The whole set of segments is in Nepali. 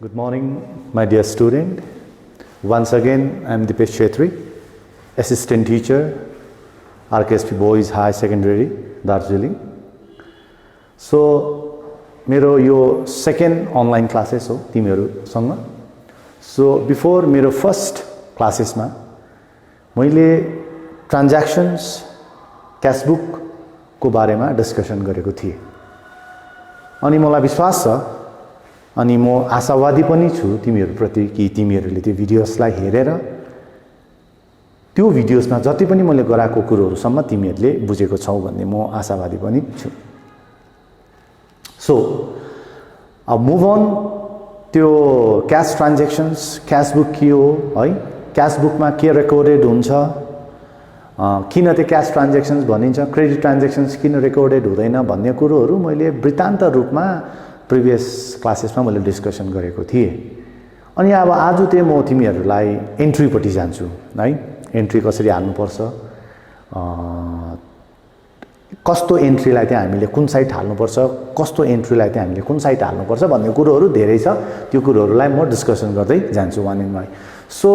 Good morning, my dear student. Once again, I am Dipesh Chetri, Assistant Teacher, RKSP Boys High Secondary, Darjeeling. So, मेरो यो second online classes हो तिमीहरुसँग. So, before मेरो first classes मा मैले transactions cash book को बारेमा discussion गरेको थिए. अनि मलाई विश्वास छ अनि म आशावादी पनि छु तिमीहरुप्रति कि तिमीहरुले त्यो भिडियोसलाई हेरेर त्यो भिडियोसमा जति पनि मैले गराएको कुरोहरुसम्म तिमीहरुले बुझेको छौ भन्ने म आशावादी पनि छु. सो अब मूव अन त्यो क्याश ट्रान्ज्याक्सन्स क्याश बुक के हो है क्याश बुकमा के रेकर्डेड हुन्छ किन त्यो क्याश ट्रान्ज्याक्सन्स भनिन्छ क्रेडिट ट्रान्ज्याक्सन्स किन रेकर्डेड हुँदैन भन्ने कुरोहरु मैले वृत्तान्त रूपमा प्रिभियस क्लासेसमा मैले डिस्कसन गरेको थिए. अनि अब आज चाहिँ म तिमीहरुलाई एन्ट्री पटि जान्छु है एन्ट्री कसरी हाल्नु पर्छ कस्तो एन्ट्रीलाई चाहिँ हामीले कुन साइट हाल्नु पर्छ कस्तो एन्ट्रीलाई चाहिँ हामीले कुन साइट हाल्नु पर्छ भन्ने कुरोहरु धेरै छ त्यो कुरोहरुलाई म डिस्कसन गर्दै जान्छु one in one. So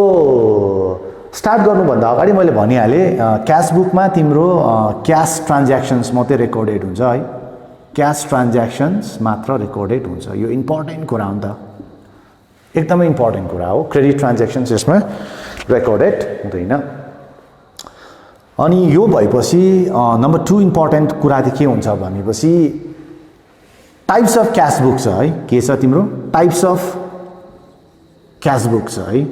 start गर्नु भन्दा अगाडि मैले भनिहाले क्याश बुकमा तिम्रो क्याश ट्रान्ज्याक्सन्स मात्रै रेकर्डेड हुन्छ है क्याश ट्रान्ज्याक्सन्स मात्र रेकर्डेड हुन्छ. यो इम्पोर्टेन्ट कुरा हो नि त एकदमै इम्पोर्टेन्ट कुरा हो. क्रेडिट ट्रान्ज्याक्सन्स यसमा रेकर्डेड हुँदैन. अनि यो भएपछि नम्बर 2 इम्पोर्टेन्ट कुरा चाहिँ के हुन्छ भनेपछि टाइप्स अफ क्याश बुक छ है के छ तिम्रो टाइप्स अफ क्याश बुक छ है.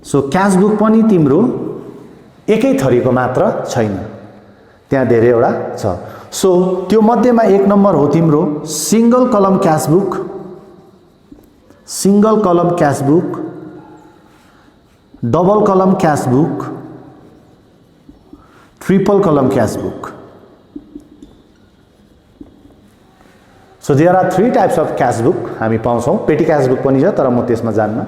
सो क्याश बुक पनि तिम्रो एकै थरीको मात्र छैन त्यहाँ धेरैवटा छ. सो त्यो मध्येमा एक नम्बर हो तिम्रो single column cash book double column cash book triple column cash book. So there are 3 types of cash book हामी पाउँछौं. पेटी क्याश बुक पनि छ तर म त्यसमा जान्न.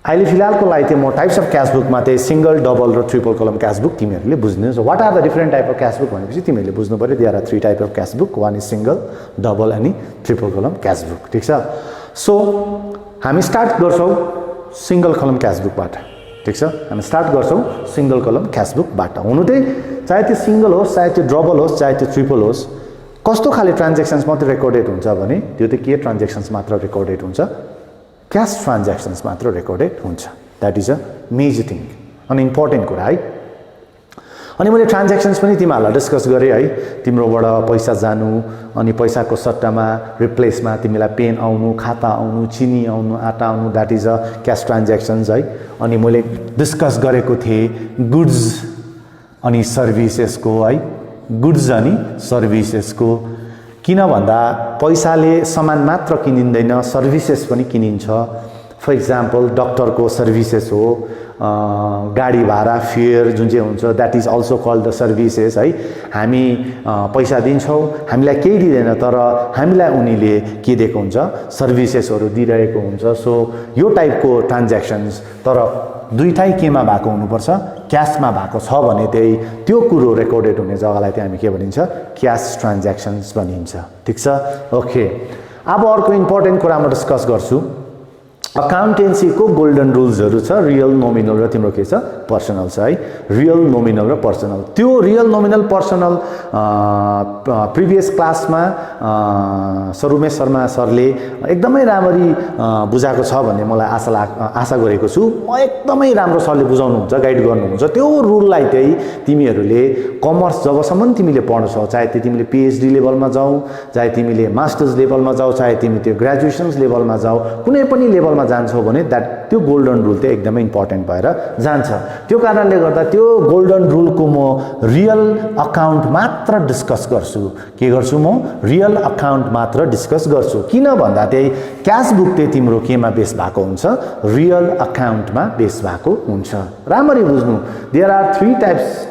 अहिले फिलहालको लागि चाहिँ म टाइप्स अफ क्याश बुकमा चाहिँ सिंगल डबल र ट्रिपल कलम क्याश बुक तिमीहरुले बुझ्नुहुन्छ. What are the different type of cash book भनेपछि तिमीहरुले बुझ्नु पर्यो. There are 3 type of cash book. One is single double अनि ट्रिपल कलम क्याश बुक. ठीक छ. सो हामी स्टार्ट गर्छौं सिंगल कलम क्याश बुकबाट. ठीक छ. हामी स्टार्ट गर्छौं सिंगल कलम क्याश बुकबाट. हुनु चाहिँ चाहे त्यो सिंगल होस् चाहे त्यो डबल होस् चाहे त्यो ट्रिपल होस् कस्तो खाले ट्रान्ज्याक्सन्स मात्र रेकर्डेड हुन्छ भने त्यो चाहिँ के ट्रान्ज्याक्सन्स मात्र रेकर्डेड हुन्छ क्याश ट्रान्ज्याक्सन्स मात्र रेकर्डेड हुन्छ. That is a major thing अनि इम्पोर्टेन्ट कुरा है. अनि मैले ट्रान्ज्याक्सन्स पनि तिमीहरुलाई डिस्कस गरे है तिम्रोबाट पैसा जानु अनि पैसाको सट्टामा रिप्लेसमा तिमीलाई पेन आउनु खाता आउनु चिनी आउनु आटा आउनु that is a cash transactions है. अनि मैले डिस्कस गरेको थिए गुड्स अनि सर्भिसेसको है गुड्स अनि सर्भिसेसको. किन भन्दा पैसाले सामान मात्र किनिँदैन सर्भिसेस पनि किनिन्छ. फर एक्जाम्पल डाक्टरको सर्भिसेस हो गाडी भाडा फेयर जुन चाहिँ हुन्छ that is also called the services है. हामी पैसा दिन्छौं हामीलाई केही दिदैन तर हामीलाई उनीले के दिएको हुन्छ सर्भिसेसहरु दिइरहेको हुन्छ. सो यो टाइपको ट्रान्ज्याक्सन्स तर दुईटै केमा भएको हुनुपर्छ क्याशमा भएको छ भने त्यही त्यो कुरो रेकर्डेड हुने जग्गालाई चाहिँ हामी के भनिन्छ क्याश ट्रान्ज्याक्सन्स भनिन्छ. ठीक छ. ओके. अब अर्को इम्पोर्टेन्ट कुरा म डिस्कस गर्छु. अकाउन्टेन्सी को गोल्डन रुल्सहरु छ. रियल नोमिनल र तिम्रो के छ पर्सनल छ है. रियल नोमिनल र पर्सनल. त्यो रियल नोमिनल पर्सनल प्रिभियस क्लासमा सरुमेश शर्मा सरले एकदमै राम्ररी बुझाएको छ भन्ने मलाई आशा गरेको छु. म एकदमै राम्रो सरले बुझाउनुहुन्छ गाइड गर्नुहुन्छ. त्यो रुललाई चाहिँ तिमीहरुले कमर्स जबसम्म तिमीले पढ्छौ चाहे तिमीले पीएचडी लेभलमा जाऊ चाहे तिमीले मास्टर्स लेभलमा जाऊ चाहे तिमी त्यो ग्रेजुएशन्स लेभलमा जाऊ कुनै पनि लेभलमा जान्छौ भने त्यो गोल्डन रुल चाहिँ एकदमै इम्पोर्टेन्ट भएर जान्छ. त्यो कारणले गर्दा त्यो गोल्डन रुलको म रियल अकाउन्ट मात्र डिस्कस गर्छु. के गर्छु म रियल अकाउन्ट मात्र डिस्कस गर्छु. किन भन्दा चाहिँ क्याश बुक चाहिँ तिम्रो केमा बेस भएको हुन्छ रियल अकाउन्टमा बेस भएको हुन्छ. राम्ररी बुझ्नु. देयर आर 3 टाइप्स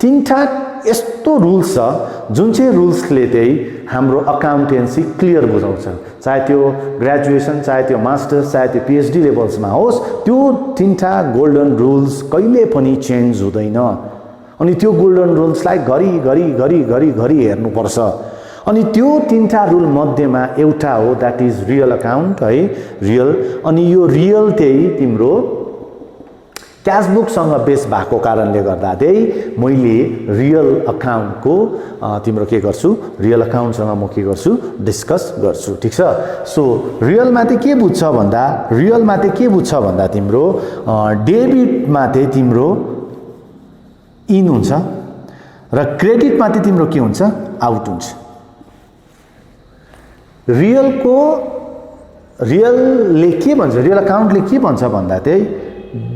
3टा यस्तो रुल्स छ जुन चाहिँ रुल्सले चाहिँ हाम्रो अकाउन्टेन्सी क्लियर बुझाउँछ. चाहे त्यो ग्रेजुएसन चाहे त्यो मास्टर्स चाहे त्यो पीएचडी लेभल्समा होस् त्यो 3टा गोल्डन रुल्स कहिले पनि चेन्ज हुँदैन. अनि त्यो गोल्डन रुल्सलाई घरी हेर्नुपर्छ. अनि त्यो तीनटा रुल मध्येमा एउटा हो दैट इज रियल अकाउन्ट है रियल अनि यो रियल चाहिँ तिम्रो क्याश बुक सँग बेस भएको कारणले गर्दा चाहिँ मैले रियल अकाउन्टको तिम्रो के गर्छु रियल अकाउन्ट सँग म के गर्छु डिस्कस गर्छु ठीक छ सो रियल मा चाहिँ के बुझ्छ भन्दा रियल मा चाहिँ के बुझ्छ भन्दा तिम्रो डेबिट मा चाहिँ तिम्रो इन हुन्छ र क्रेडिट मा चाहिँ तिम्रो के हुन्छ आउट हुन्छ रियलले के भन्छ रियल अकाउन्टले के भन्छ भन्दा चाहिँ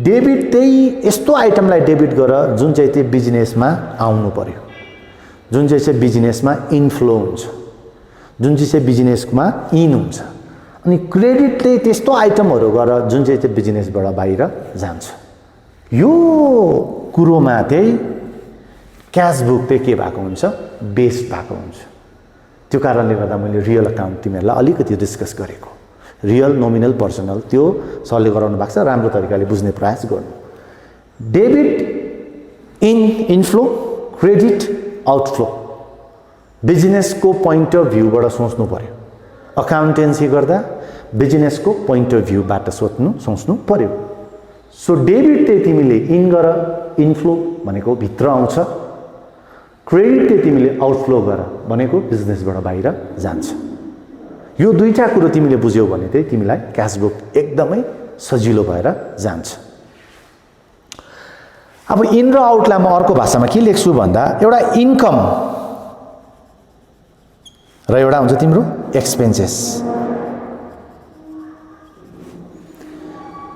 डेबिट चाहिँ यस्तो आइटमलाई डेबिट गर जुन चाहिँ त्यो बिजनेसमा आउनु पर्यो जुन चाहिँ बिजनेसमा इनफ्लो हुन्छ जुन चाहिँ बिजनेसमा इन हुन्छ अनि क्रेडिटले त्यस्तो आइटमहरु गर जुन चाहिँ त्यो बिजनेसबाट बाहिर जान्छ यो कुरोमा चाहिँ क्याश बुक चाहिँ के भएको हुन्छ बेस्ड भएको हुन्छ त्यो कारणले गर्दा मैले रियल अकाउन्ट तिमीहरुलाई अलिकति डिस्कस गरेको रियल नोमिनल पर्सनल त्यो सरले गराउनु भएको छ राम्रो तरिकाले बुझ्ने प्रयास गर्नु डेबिट इनफ्लो क्रेडिट आउटफ्लो बिजनेसको पोइन्ट अफ भ्यूबाट सोच्नु पर्यो अकाउन्टेन्सी गर्दा बिजनेसको पोइन्ट अफ भ्यूबाट सोच्नु पर्यो सो डेबिट चाहिँ तिमीले इन गर इनफ्लो भनेको भित्र आउँछ क्रेडिट चाहिँ तिमीले आउटफ्लो गर भनेको बिजनेसबाट बाहिर जान्छ यो दुईटा कुरो तिमीले बुझ्यौ भने चाहिँ तिमीलाई क्याश बुक एकदमै सजिलो भएर जान्छ अब इन र आउटलाई म अर्को भाषामा के लेख्छु भन्दा एउटा इन्कम र एउटा हुन्छ तिम्रो एक्सपेन्सेस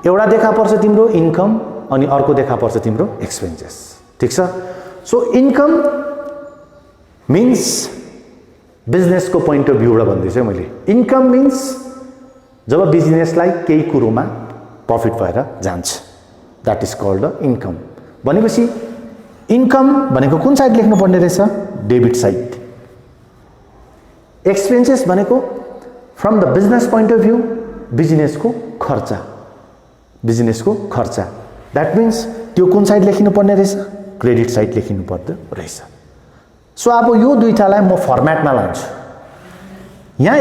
एउटा देखा पर्छ तिम्रो इन्कम अनि अर्को देखा पर्छ तिम्रो एक्सपेन्सेस ठीक छ सो इन्कम मीन्स बिजनेस को पोइन्ट अफ भ्यूबाट भन्दैछु मैले इन्कम मीन्स जब बिजनेसलाई केही कुरोमा प्रफिट भएर जान्छ that is called the income भनेपछि इन्कम भनेको कुन साइड लेख्नु पर्ने रहेछ डेबिट साइड एक्सपेन्सेस भनेको from the business point of view बिजनेसको खर्च दैट मीन्स त्यो कुन साइड लेखिनु पर्ने रहेछ क्रेडिट साइड लेखिनु पर्दो रहेछ सो अब यो दुईटालाई म फर्म्याटमा लान्छु यहाँ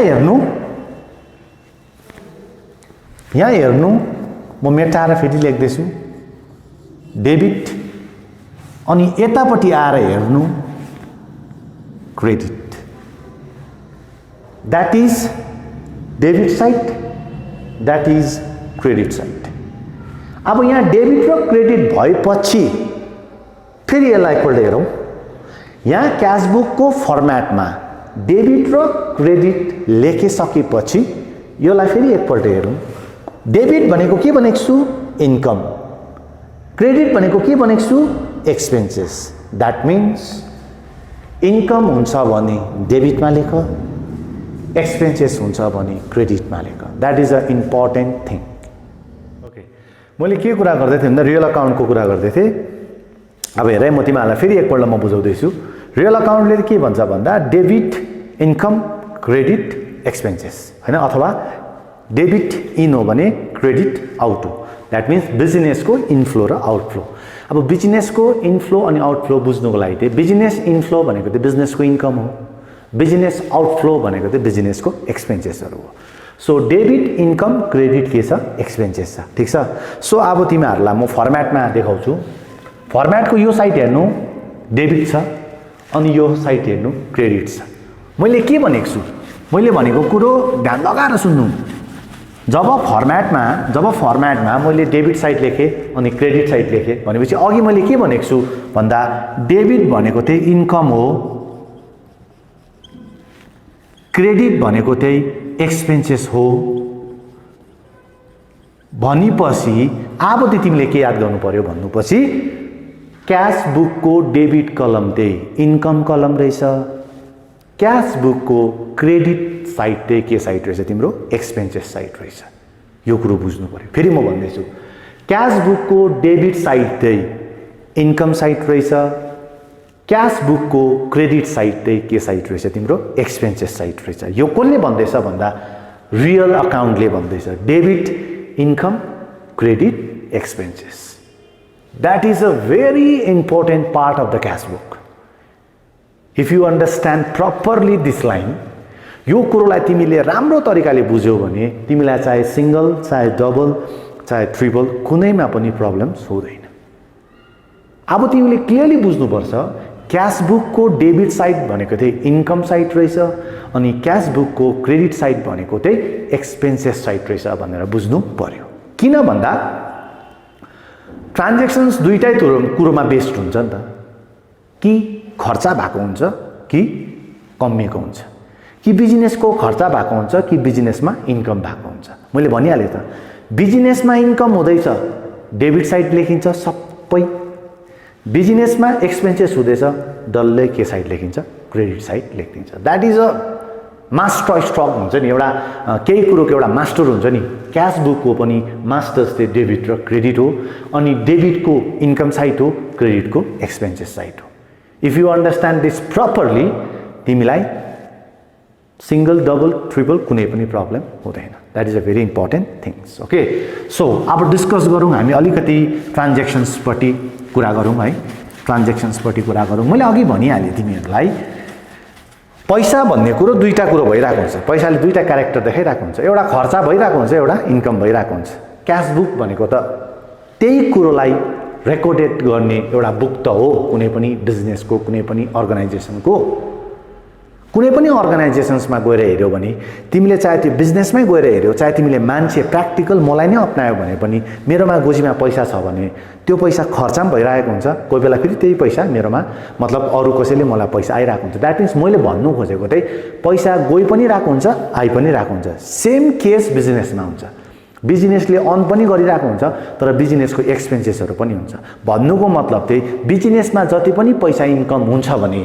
हेर्नु म मेटाएर फेरि लेख्दैछु डेबिट अनि यतापट्टि आएर हेर्नु credit that is debit side that is credit side अब यहाँ डेबिट र क्रेडिट भएपछि फेरि यसलाई एकपल्ट हेरौँ यहाँ क्याश बुक को फर्म्याटमा डेबिट र क्रेडिट लेखिसकेपछि यसलाई फेरि एकपल्ट हेरौँ डेबिट भनेको के भनेको छु इन्कम क्रेडिट भनेको के भनेको छु एक्सपेन्सेस दैट मीन्स इन्कम हुन्छ भने डेबिटमा लेख एक्सपेन्सेस हुन्छ भने क्रेडिटमा लेख that is a important thing okay मैले के कुरा गर्दै थिएँ भन्दा रियल अकाउन्टको कुरा गर्दै थिएँ अब हेर म तिमीहरूलाई फेरि एकपल्ट म बुझाउँदैछु रियल अकाउन्टले के भन्छ भन्दा डेबिट इन्कम क्रेडिट एक्सपेन्सेस हैन अथवा डेबिट इन हो भने क्रेडिट आउट हो दैट मीन्स बिजनेसको इनफ्लो र आउटफ्लो अब बिजनेसको इनफ्लो अनि आउटफ्लो बुझ्नुको लागि चाहिँ बिजनेस इनफ्लो भनेको चाहिँ बिजनेसको इन्कम हो बिजनेस आउटफ्लो भनेको चाहिँ बिजनेसको एक्सपेन्सेसहरु हो सो डेबिट इन्कम क्रेडिट के छ एक्सपेन्सेस छ ठीक छ सो अब तिमीहरूलाई म फर्म्याटमा देखाउँछु फर्म्याटको यो साइड हेर्नु डेबिट छ अनि यो साइड हेर्नु क्रेडिट छ मैले के भनेको छु मैले भनेको कुरो ध्यान लगाएर सुन्नु जब फर्म्याटमा मैले डेबिट साइड लेखे अनि क्रेडिट साइड लेखे भनेपछि अघि मैले के भनेको छु भन्दा डेबिट भनेको चाहिँ इन्कम हो क्रेडिट भनेको चाहिँ एक्सपेन्सेस हो भनेपछि अब चाहिँ तिमीले के याद गर्नु पर्यो भन्नुपछि क्याश बुक को डेबिट कलम चाहिँ इन्कम कलम रहेछ क्याश बुक को क्रेडिट साइड चाहिँ के साइड रहेछ तिम्रो एक्सपेन्सेस साइड रहेछ यो कुरो बुझ्नु पर्यो फेरि म भन्दैछु क्याश बुक को डेबिट साइड चाहिँ इन्कम साइड रहेछ क्याश बुक को क्रेडिट साइड चाहिँ के साइड रहेछ तिम्रो एक्सपेन्सेस साइड रहेछ यो कसले भन्दैछ भन्दा रियल अकाउन्टले भन्दैछ debit income credit expenses that is a very important part of the cash book if you understand properly this line, यो कुरोलाई तिमीले राम्रो तरिकाले बुझ्यौ भने तिमीलाई चाहे सिंगल, चाहे डबल, चाहे ट्रिपल कुनैमा पनि प्रब्लम्स हुँदैन। अब तिमीले क्लियरली बुझ्नुपर्छ क्याश बुकको डेबिट साइड भनेको चाहिँ इन्कम साइड रहेछ अनि क्याश बुकको क्रेडिट साइड भनेको चाहिँ एक्सपेन्सेस साइड रहेछ भनेर बुझ्नु पर्यो। किन भन्दा ट्रान्ज्याक्सन्स दुईटै कुरोमा बेस्ड हुन्छ नि त, कि खर्चा भएको हुन्छ कि कमिएको हुन्छ, कि बिजनेसको खर्चा भएको हुन्छ कि बिजनेसमा इन्कम भएको हुन्छ। मैले भनिहालेँ त बिजनेसमा इन्कम हुँदैछ डेबिट साइड लेखिन्छ सबै, बिजनेसमा एक्सपेन्सेस हुँदैछ डल्लै के साइड लेखिन्छ क्रेडिट साइड लेखिन्छ। That is a master stroke हुन्छ नि, एउटा केही कुरोको एउटा मास्टर हुन्छ नि। क्याश बुकको पनि मास्टर्स चाहिँ डेबिट र क्रेडिट हो, अनि डेबिटको इन्कम साइड हो, क्रेडिटको एक्सपेन्सेस साइड हो। If you understand this properly तिमीलाई सिंगल, डबल, ट्रिपल कुनै पनि प्रब्लम हुँदैन। That is a very important things. Okay, so अब डिस्कस गरौँ हामी अलिकति ट्रान्ज्याक्सन्सपट्टि कुरा गरौँ है, ट्रान्ज्याक्सन्सपट्टि कुरा गरौँ। मैले अघि भनिहालेँ तिमीहरूलाई पैसा भन्ने कुरो दुईटा कुरो भइरहेको हुन्छ, पैसाले दुईटा क्यारेक्टर देखाइरहेको हुन्छ, एउटा खर्चा भइरहेको हुन्छ, एउटा इन्कम भइरहेको हुन्छ। क्यास बुक भनेको त त्यही कुरोलाई रेकर्डेड गर्ने एउटा बुक त हो कुनै पनि बिजनेसको, कुनै पनि अर्गनाइजेसनको। कुनै पनि अर्गनाइजेसन्समा गएर हेऱ्यौ भने तिमीले चाहे त्यो बिजनेसमै गएर हेऱ्यौ, चाहे तिमीले मान्छे प्र्याक्टिकल मलाई नै अप्नायो भने पनि मेरोमा गोजीमा पैसा छ भने त्यो पैसा खर्च पनि भइरहेको हुन्छ, कोही बेला फेरि त्यही पैसा मेरोमा मतलब अरू कसैले मलाई पैसा आइरहेको हुन्छ। द्याट मिन्स मैले भन्नु खोजेको चाहिँ पैसा गइ पनि रहेको हुन्छ, आइ पनि रहेको हुन्छ। सेम केस बिजनेसमा हुन्छ, बिजनेसले अर्न पनि गरिरहेको हुन्छ तर बिजनेसको एक्सपेन्सेसहरू पनि हुन्छ। भन्नुको मतलब चाहिँ बिजनेसमा जति पनि पैसा इन्कम हुन्छ भने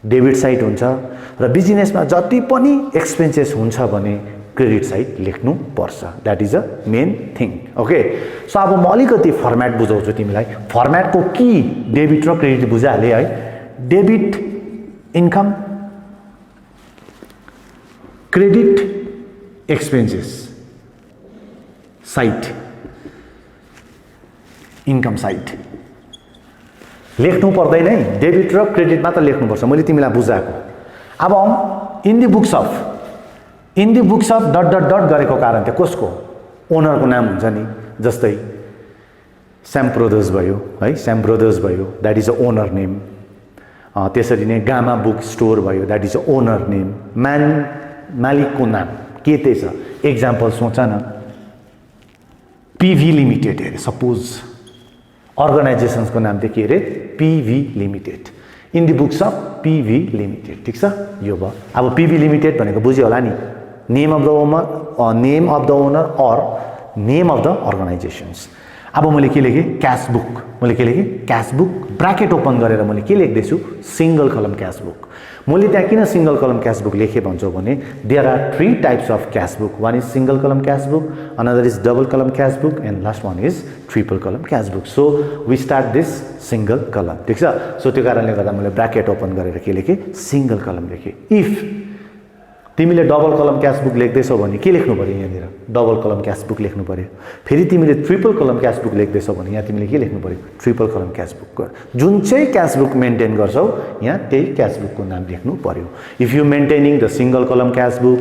डेबिट साइड हुन्छ र बिजनेसमा जति पनि एक्सपेन्सेस हुन्छ भने क्रेडिट साइड लेख्नु पर्छ। That is a main thing. Okay, so अब म अलिकति फर्मेट बुझाउँछु तिमीलाई। फर्मेटको कि डेबिट र क्रेडिट बुझाइहालेँ है। Debit income, credit expenses side, income side लेख्नु पर्दैन है, डेबिट र क्रेडिट मात्र लेख्नुपर्छ। मैले तिमीलाई बुझाएको। अब in the books of dot dot dot गरेको कारण चाहिँ कसको ओनरको नाम हुन्छ नि, जस्तै स्याम ब्रदर्स भयो है, स्याम ब्रदर्स भयो, that is a owner name. त्यसरी नै गामा बुक स्टोर भयो, that is a owner name. मालिकको नाम के त्यही छ। एक्जाम्पल सोच न, पिभी लिमिटेड अरे सपोज अर्गनाइजेसन्सको नाम चाहिँ के अरे PV limited, in the books of PV limited. ठिक छ, यो भयो। अब पिभी लिमिटेड भनेको बुझ्यो होला नि, name of the owner or name of the organisations. अब मैले के लेखेँ क्यास बुक, मैले के लेखेँ क्यास बुक, ब्राकेट ओपन गरेर मैले के लेख्दैछु सिंगल कलम क्यास बुक। मैले त्यहाँ किन सिंगल कलम क्यास बुक लेखेँ भन्छौ भने there are 3 types of cash book. One is single column cash book, another is double column cash book and last one is triple column cash book. So we start this single column. ठिक छ, सो त्यो कारणले गर्दा मैले ब्राकेट ओपन गरेर के लेखेँ सिंगल कलम लेखेँ। इफ तिमीले डबल कलम क्यास बुक लेख्दैछौ भने के लेख्नु पर्यो यहाँनिर डबल कलम क्यास बुक लेख्नु पर्यो। फेरि तिमीले ट्रिपल कलम क्यास बुक लेख्दैछौ भने यहाँ तिमीले के लेख्नु पर्यो ट्रिपल कलम क्यास बुक। जुन चाहिँ क्यास बुक मेन्टेन गर्छौ यहाँ त्यही क्यास बुकको नाम लेख्नु पर्यो। If you maintaining the single column cash book,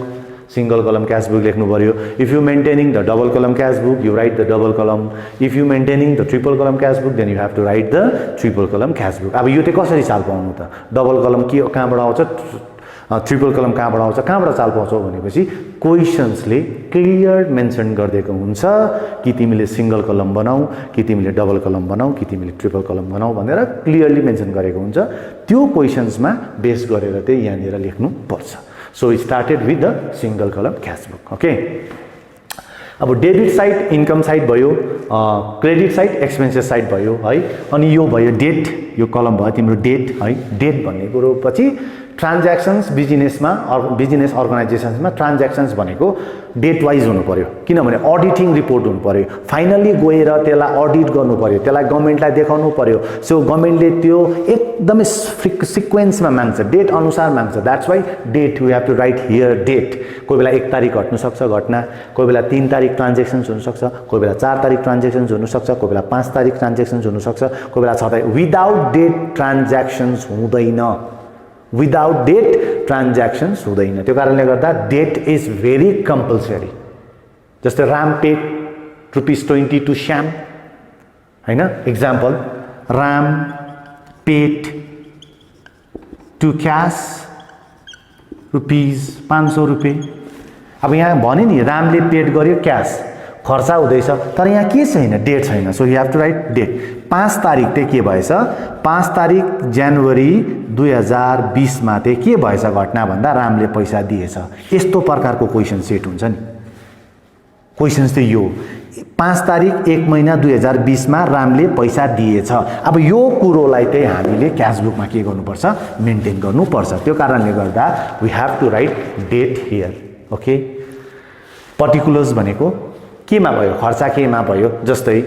single column cash book लेख्नु पर्यो। If you maintaining the double column cash book, you write the double column. If you maintaining the triple column cash book, then you have to write the triple column cash book. अब यो चाहिँ कसरी चाल पाउनु त, डबल कलम के कहाँबाट आउँछ, ट्रिपल कलम कहाँबाट आउँछ, कहाँबाट चाल पाउँछौ भनेपछि क्वेसन्सले क्लियर मेन्सन गरिदिएको हुन्छ कि तिमीले सिंगल कलम बनाऊ, कि तिमीले डबल कलम बनाऊ, कि तिमीले ट्रिपल कलम बनाऊ भनेर क्लियरली मेन्सन गरेको हुन्छ। त्यो क्वेसन्समा बेस गरेर चाहिँ यहाँनिर लेख्नु पर्छ। So started with the single column cash book. Okay, अब डेबिट साइड इन्कम साइड भयो, क्रेडिट साइड एक्सपेन्सेस साइड भयो है। अनि यो भयो डेट, यो कलम भयो तिम्रो डेट है। डेट भन्ने कुरो पछि ट्रान्ज्याक्सन्स बिजनेसमा बिजनेस अर्गनाइजेसन्समा ट्रान्ज्याक्सन्स भनेको डेट वाइज हुनु पर्यो, किनभने अडिटिङ रिपोर्ट हुनु पर्यो। फाइनल्ली गएर त्यसलाई अडिट गर्नु पर्यो, त्यसलाई गभर्मेन्टलाई देखाउनु पर्यो। सो गभर्मेन्टले त्यो एकदमै सिक्वेन्समा माग्छ, डेट अनुसार माग्छ। That's why date we have to write here date. कोही बेला 1 तारिक घट्नुसक्छ घटना, कोही बेला 3 तारिक ट्रान्ज्याक्सन्स हुनसक्छ, कोही बेला 4 तारिक ट्रान्ज्याक्सन्स हुनसक्छ, कोही बेला 5 तारिक ट्रान्ज्याक्सन्स हुनसक्छ, कोही बेला 6 तारिक। विदाउट डेट ट्रान्ज्याक्सन्स हुँदैन। विदाउट डेट ट्रान्ज्याक्सन्स हुँदैन। त्यो कारणले गर्दा डेट इज भेरी कम्पलसरी। जस्तै राम पेड ₹20 टु श्याम, हैन, example, Ram paid to cash ₹500। अब यहाँ भने नि रामले पेड गर्यो क्यास, खर्चा हुँदैछ, तर यहाँ के छैन, डेट छैन। So you have to write date. 5 तारिक चाहिँ के भएछ, 5 तारिक जनवरी 2020 मा चाहिँ के भएछ घटना भन्दा रामले पैसा दिएछ। यस्तो प्रकारको क्वेसन सेट हुन्छ नि। क्वेसन चाहिँ यो 5 तारिक 1 महिना 2020 मा रामले पैसा दिएछ। अब यो कुरोलाई चाहिँ हामीले क्यासबुकमा के गर्नुपर्छ, मेन्टेन गर्नुपर्छ। त्यो कारणले गर्दा we have to write date here. Okay, particulars भनेको केमा भयो, खर्चा केमा भयो, जस्तै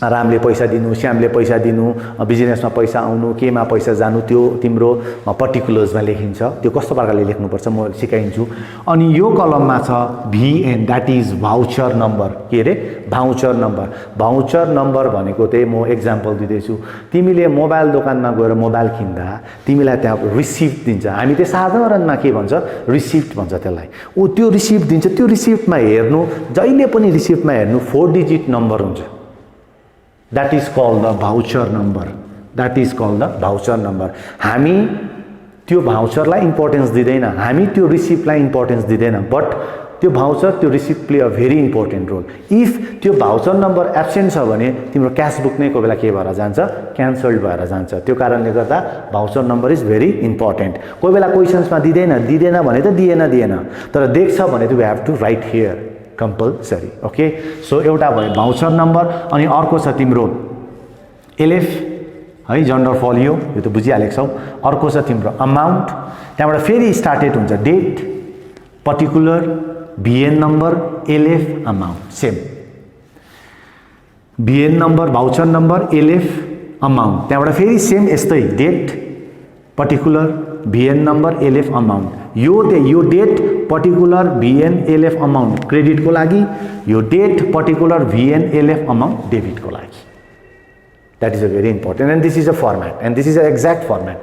रामले पैसा दिनु, श्यामले पैसा दिनु, बिजनेसमा पैसा आउनु, केमा पैसा जानु, त्यो तिम्रो पर्टिकुलर्समा लेखिन्छ। त्यो कस्तो प्रकारले लेख्नुपर्छ म सिकाइन्छु। अनि यो कलममा छ VN, that is voucher number. के रे, भाउचर नम्बर। भाउचर नम्बर भनेको चाहिँ म एक्जाम्पल दिँदैछु। तिमीले मोबाइल दोकानमा गएर मोबाइल किन्दा तिमीलाई त्यहाँ रिसिप्ट दिन्छ। हामी चाहिँ साधारणमा के भन्छ, रिसिप्ट भन्छ त्यसलाई। त्यो रिसिप्ट दिन्छ। त्यो रिसिप्टमा हेर्नु, जहिले पनि रिसिप्टमा हेर्नु 4 डिजिट नम्बर हुन्छ। That is called the voucher number. That is called the voucher number. हामी त्यो भाउचरलाई इम्पोर्टेन्स दिँदैन, हामी त्यो रिसिप्टलाई इम्पोर्टेन्स दिँदैन, बट त्यो भाउचर, त्यो receipt play a very important role. If त्यो भाउचर नम्बर एब्सेन्ट छ भने तिम्रो क्यासबुक नै कोही बेला के भएर जान्छ, क्यान्सल्ड भएर जान्छ। त्यो कारणले गर्दा voucher number is very important. कोही बेला क्वेसन्समा दिँदैन भने त दिएन, तर देख्छ भने त we have to write here, compulsory. Okay, so एउटा भयो भाउचर नम्बर। अनि अर्को छ तिम्रो LF है, जनरल फलियो, यो त बुझिहालेको छौ। अर्को छ तिम्रो अमाउन्ट, त्यहाँबाट फेरि स्टार्टेड हुन्छ date, particular, VN number, LF, amount. Same VN number, voucher number, LF, amount, त्यहाँबाट फेरि सेम यस्तै date, particular, VN number, LF, amount. यो date, particular, VN, LF, amount क्रेडिटको लागि, यो date, particular, VN, LF, amount डेबिटको लागि। That is a very important and this is a format and this is a exact format.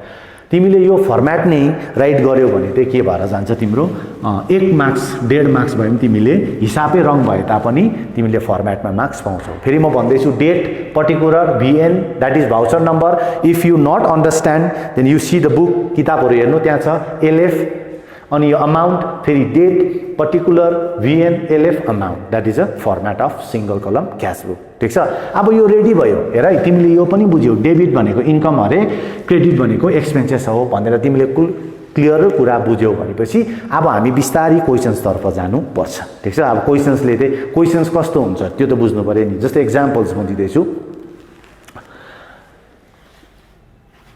तिमीले यो फर्मेट नै राइट गर्यो भने चाहिँ के भएर जान्छ, तिम्रो 1 मार्क्स 1.5 मार्क्स भयो भने तिमीले हिसाबै रङ भए तापनि तिमीले फर्मेटमा मार्क्स पाउँछौ। फेरि म भन्दैछु date, particular, VN, that is voucher number. If you not understand then you see the book, किताबहरू हेर्नु, त्यहाँ छ LF, अनि यो अमाउन्ट, फेरि date, particular, VN, LF, amount. That is a format of single column cashbook. ठिक छ। अब यो रेडी भयो। हेर है, तिमीले यो पनि बुझ्यौ, डेबिट भनेको इन्कम अरे, क्रेडिट भनेको एक्सपेन्सेस हो भनेर तिमीले क्लियर कुरा बुझ्यौ भनेपछि अब हामी बिस्तारै क्वेसन्सतर्फ जानुपर्छ। ठिक छ। अब क्वेसन्सले चाहिँ क्वेसन्स कस्तो हुन्छ त्यो त बुझ्नु पर्यो नि। जस्तै एक्जाम्पल्स म दिँदैछु,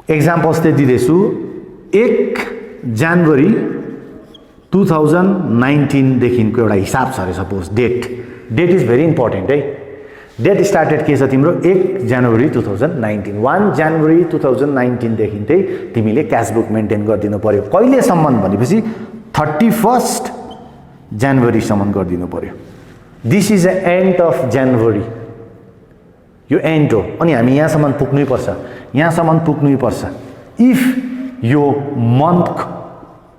एक्जाम्पल्स चाहिँ दिँदैछु। 1 जनवरी 2019 देखिको एउटा हिसाब छ अरे, suppose date is very important है। डेट स्टार्टेड के छ तिम्रो 1 जनवरी 2019। 1 जनवरी 2019 देखि चाहिँ तिमीले क्यासबुक मेन्टेन गरिदिनु पर्यो। कहिलेसम्म भनेपछि 31 जनवरीसम्म गरिदिनु पर्यो। This is the and of जनवरी, यो एन्ड हो। अनि हामी यहाँसम्म पुग्नै पर्छ। इफ यो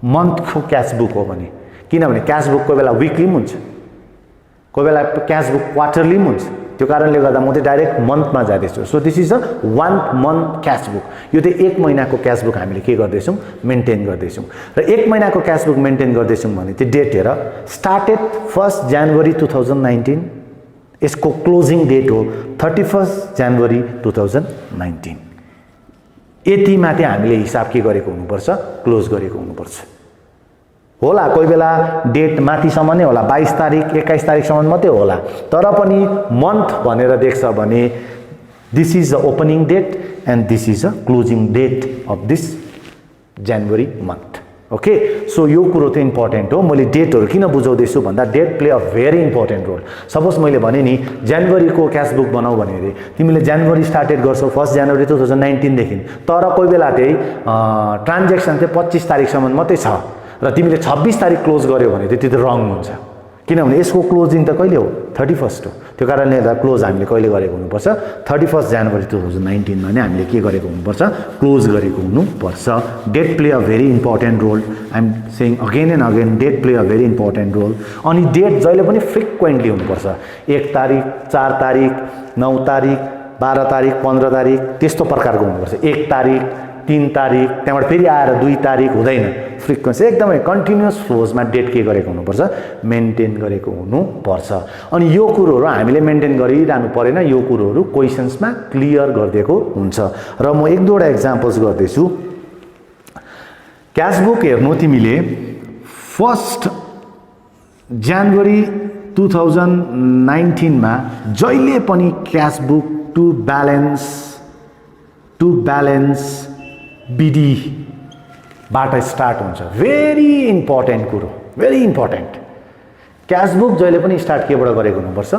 मन्थको क्यासबुक हो भने, किनभने क्यासबुक कोही बेला विकली पनि हुन्छ, कोही बेला क्यासबुक क्वार्टरली पनि हुन्छ। त्यो कारणले गर्दा म चाहिँ डाइरेक्ट मन्थमा जाँदैछु। So this is a 1 month cashbook. यो चाहिँ 1 महिनाको क्यासबुक हामीले के गर्दैछौँ, मेन्टेन गर्दैछौँ। र 1 महिनाको क्यासबुक मेन्टेन गर्दैछौँ भने त्यो डेट हेर, स्टार्टेड 1 जनवरी 2019, यसको क्लोजिङ डेट हो 31 जनवरी 2019। यतिमा चाहिँ हामीले हिसाब के गरेको हुनुपर्छ, क्लोज गरेको हुनुपर्छ। होला कोही बेला डेट माथिसम्म नै होला, 22 तारिक 21 तारिकसम्म मात्रै होला, तर पनि मन्थ भनेर देख्छ भने this is the opening date and this is the closing date of this January month. Okay, so यो कुरो चाहिँ इम्पोर्टेन्ट हो। मैले डेटहरू किन बुझाउँदैछु भन्दा date play a very important role. Suppose मैले भने नि जनवरीको क्यासबुक बनाऊ भने अरे तिमीले जनवरी स्टार्टेड गर्छौ 1 जनवरी 2019 देखि, तर कोही बेला चाहिँ ट्रान्ज्याक्सन चाहिँ 25 तारिकसम्म मात्रै छ र तिमीले 26 तारिक क्लोज गर्यो भने चाहिँ त्यो रङ हुन्छ। किनभने यसको क्लोजिङ त कहिले हो 31 हो त्यो कारणले गर्दा क्लोज हामीले कहिले गरेको हुनुपर्छ 31 जनवरी 2019 मा नै हामीले के गरेको हुनुपर्छ क्लोज गरेको हुनुपर्छ date play a very important role I am saying again and again date play a very important role अनि डेट जहिले पनि फ्रिक्वेन्टली हुनुपर्छ 1 तारिक 4 तारिक 9 तारिक 12 तारिक 15 तारिक त्यस्तो प्रकारको हुनुपर्छ 1 तारिक 3 तारिक त्यहाँबाट फेरि आएर 2 तारिक हुँदैन फ्रिक्वेन्सी एकदमै कन्टिन्युअस फ्लोजमा डेट के गरेको हुनुपर्छ मेन्टेन गरेको हुनुपर्छ अनि यो कुरोहरू हामीले मेन्टेन गरिरहनु परेन यो कुरोहरू क्वेशन्समा क्लियर गरिदिएको हुन्छ र म एक दुईवटा एक्जाम्पल्स गर्दैछु क्याश बुक हेर्नु तिमीले 1 जनवरी 2019 मा जहिले पनि cash book to balance b d बाट स्टार्ट हुन्छ भेरी इम्पोर्टेन्ट कुरो भेरी इम्पोर्टेन्ट क्याश बुक जहिले पनि स्टार्ट केबाट गरेको हुनुपर्छ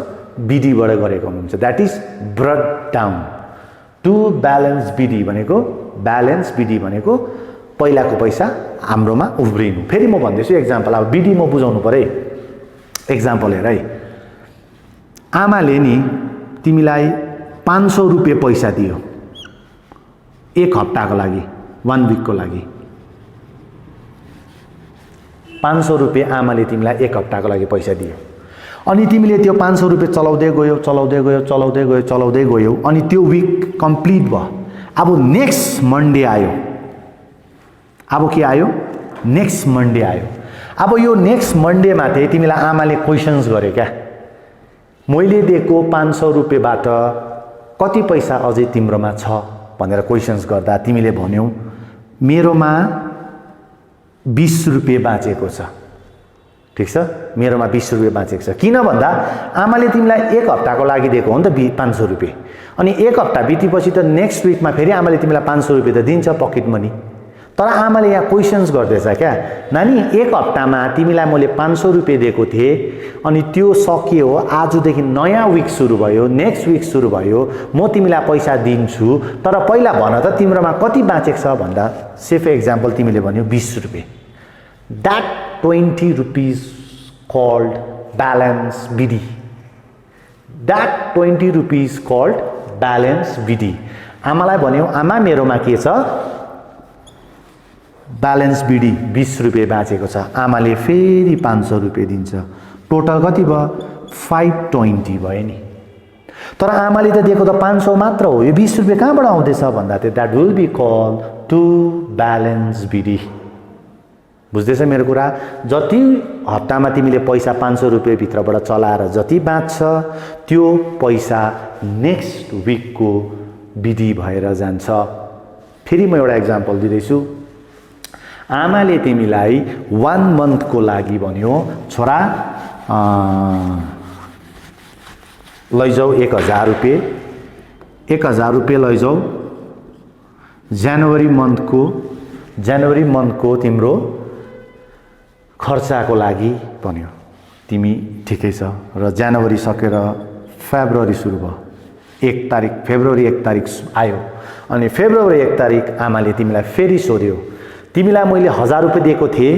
बिडी बाट गरेको हुनुहुन्छ that is brought down to balance b d भनेको पहिलाको पैसा हाम्रोमा उब्रिनु फेरि म भन्दैछु एक्जाम्पल अब बिडी म बुझाउनु पर्यो एक्जाम्पल हेर है आमाले नि तिमीलाई 500 रुपैयाँ पैसा दियो एक हप्ताको लागि 1 वीक को लागि 500 रुपैयाँ आमाले तिमीलाई एक हप्ताको लागि पैसा दियो अनि तिमीले त्यो 500 रुपैयाँ चलाउँदै गयो अनि त्यो वीक कम्प्लिट भयो अब नेक्स्ट मंडे आयो अब के आयो नेक्स्ट मंडे आयो अब यो नेक्स्ट मंडे मा चाहिँ तिमीलाई आमाले क्वेशन्स गरे क्या मैले दिएको 500 रुपैयाँबाट कति पैसा अझै तिम्रोमा छ भनेर क्वेशन्स गर्दा तिमीले भन्यौ मेरोमा 20 रुपैयाँ बाँचेको छ ठीक छ मेरोमा 20 रुपैयाँ बाँचेको छ किन भन्दा आमाले तिमीलाई एक हप्ताको लागि दिएको हो नि त 500 रुपैयाँ अनि एक हप्ता बितेपछि त नेक्स्ट वीकमा फेरि आमाले तिमीलाई 500 रुपैयाँ त दिन्छ पकेट मनी तर आमाले यहाँ क्वेशन्स गर्दैछ क्या नानी एक हप्तामा तिमीलाई मैले 500 रुपैयाँ दिएको थिएँ अनि त्यो सकियो आजदेखि नयाँ वीक सुरु भयो नेक्स्ट वीक सुरु भयो म तिमीलाई पैसा दिन्छु तर पहिला भन त तिम्रोमा कति बाँचेको छ भन्दा सेफ एक्जाम्पल तिमीले भन्यौ 20 रुपैयाँ that 20 rupees called balance BD that 20 rupees called balance BD आमालाई भन्यौ आमा मेरोमा के छ ब्यालेन्स बिडी 20 रुपैयाँ बाँचेको छ आमाले फेरि 500 रुपैयाँ दिन्छ टोटल कति भयो 520 भयो नि तर आमाले त दिएको त 500 मात्र हो यो 20 रुपैयाँ कहाँबाट आउँदैछ भन्दा चाहिँ that will be called to balance BD बुझ्दैछ मेरो कुरा जति हप्तामा तिमीले पैसा 500 रुपैयाँ भित्रबाट चलाएर जति बाँच्छ त्यो पैसा नेक्स्ट वीकको बिडी भएर जान्छ फेरि म एउटा एक्जाम्पल दिदैछु आमाले तिमीलाई 1 मन्थ को लागि भन्यो छोरा लैजाऊ 1000 रुपैयाँ 1000 रुपैयाँ लैजाऊ जनवरी मन्थको तिम्रो खर्चाको लागि भन्यो तिमी ठिकै छ र जनवरी सकेर फेब्रुअरी सुरु भयो 1 तारिक फेब्रुअरी 1 तारिक आयो अनि फेब्रुअरी 1 तारिक आमाले तिमीलाई फेरि सोध्यो तिमीलाई मैले 1000 रुपैयाँ दिएको थिएँ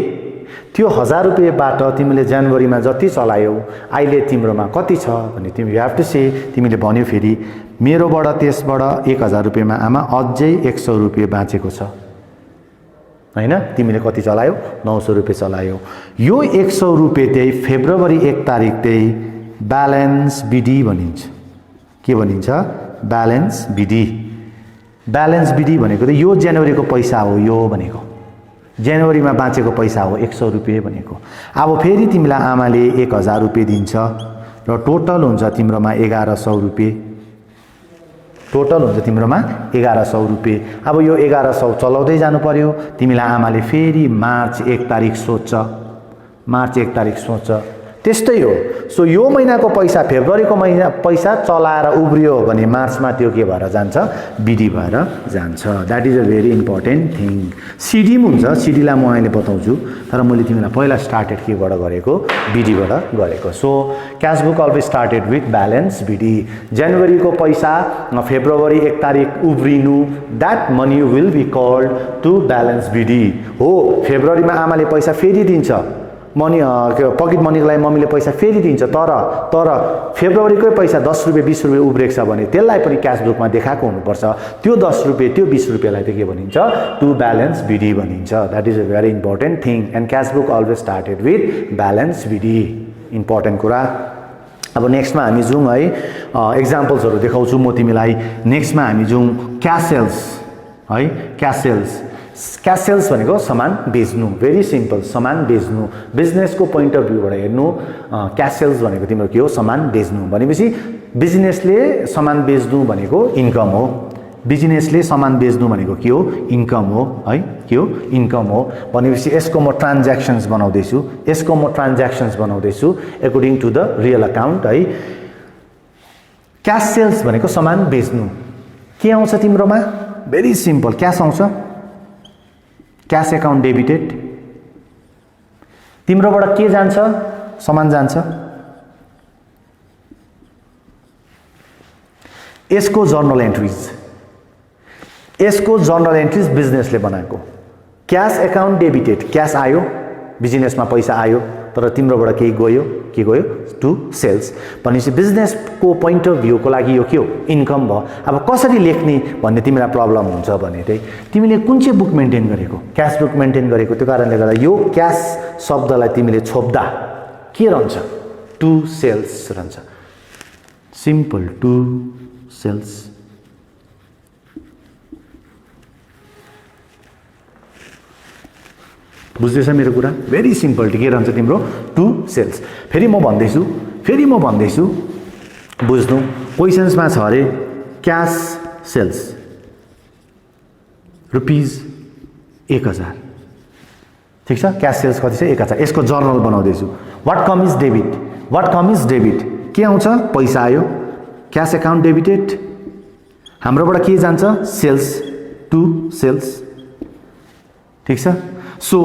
त्यो 1000 रुपैयाँबाट तिमीले जनवरीमा जति चलायौ अहिले तिम्रोमा कति छ भने तिमी यु हैव टु से तिमीले भन्यो फेरि मेरोबाट त्यसबाट 1000 रुपैयाँमा आमा अझै 100 रुपैयाँ बाँचेको छ हैन तिमीले कति चलायौ 900 रुपैयाँ चलायौ यो 100 रुपैयाँ चाहिँ फेब्रुअरी 1 तारिक चाहिँ ब्यालेन्स बिडी भनिन्छ के भनिन्छ ब्यालेन्स बिडी भनेको त यो जनवरीको पैसा हो यो भनेको जनवरीमा बाँचेको पैसा हो 100 रुपैयाँ भनेको अब फेरि तिमीलाई आमाले 1000 रुपैयाँ दिन्छ र टोटल हुन्छ तिम्रोमा 1100 रुपैयाँ टोटल हुन्छ तिम्रोमा 1100 रुपैयाँ अब यो 1100 चलाउँदै जानु पर्यो तिमीलाई आमाले फेरि मार्च 1 तारिक सोध्छ त्यस्तै हो सो यो महिनाको पैसा फेब्रुअरीको महिना पैसा चलाएर उब्रियो भने मार्चमा त्यो के भएर जान्छ बिडी भएर जान्छ that is a very important thing CD हुन्छ सिडीलाई म अहिले बताउँछु तर मैले तिमीलाई पहिला स्टार्टेड केबाट गरेको बिडीबाट गरेको so cash book always started with balance BD जनवरीको पैसा फेब्रुअरी 1 तारिक उब्रिनु that money will be called to balance BD हो फेब्रुअरीमा आमाले पैसा फेरि दिन्छ मनी पकेट मनीको लागि मम्मीले पैसा फेरि दिन्छ तर फेब्रुअरीकै पैसा 10 रुपैयाँ 20 रुपैयाँ उब्रेको छ भने त्यसलाई पनि क्यास बुकमा देखाएको हुनुपर्छ त्यो 10 रुपैयाँ त्यो 20 रुपैयाँलाई त के भनिन्छ टु ब्यालेन्स बिडी भनिन्छ that is a very important thing and cash book always started with balance b d important कुरा अब नेक्स्टमा हामी जाउँ है एक्जाम्पल्सहरू देखाउँछु म तिमीलाई नेक्स्टमा हामी जाउँ क्यास सेल्स है क्यास सेल्स भनेको सामान बेच्नु भेरी सिम्पल सामान बेच्नु बिजनेसको पोइन्ट अफ भ्यूबाट हेर्नु क्यास सेल्स भनेको तिम्रो के हो सामान बेच्नु भनेपछि बिजनेसले सामान बेच्नु भनेको इन्कम हो बिजनेसले सामान बेच्नु भनेको के हो इन्कम हो है के हो इन्कम हो भनेपछि यसको म ट्रान्ज्याक्सन्स बनाउँदैछु according to the real account है क्यास सेल्स भनेको सामान बेच्नु के आउँछ तिम्रोमा भेरी सिम्पल क्यास आउँछ क्यास एकाउन्ट डेबिटेड तिम्रोबाट के जान्छ सामान जान्छ यसको जर्नल एन्ट्रिज बिजनेसले बनाएको क्यास एकाउन्ट डेबिटेड क्यास आयो बिजनेसमा पैसा आयो तर तिम्रोबाट के गयो टु सेल्स भनेपछि बिजनेसको पोइन्ट अफ भ्यूको लागि यो के हो इन्कम भयो अब कसरी लेख्ने भन्ने तिमीलाई प्रब्लम हुन्छ भने चाहिँ तिमीले कुन चाहिँ बुक मेन्टेन गरेको क्यास बुक मेन्टेन गरेको त्यो कारणले गर्दा यो क्यास शब्दलाई तिमीले छोप्दा के रहन्छ टु सेल्स रहन्छ सिम्पल टु सेल्स बुझ्दैछ मेरो कुरा भेरी सिम्पल के रहन्छ तिम्रो टु सेल्स फेरि म भन्दैछु बुझ्नु क्वेसन्समा छ अरे क्यास सेल्स ₹1000 ठिक छ क्यास सेल्स कति छ 1000 यसको जर्नल बनाउँदैछु व्हाट कम इज डेबिट के आउँछ पैसा आयो क्यास एकाउन्ट डेबिटेड हाम्रोबाट के जान्छ सेल्स टु सेल्स ठिक छ सो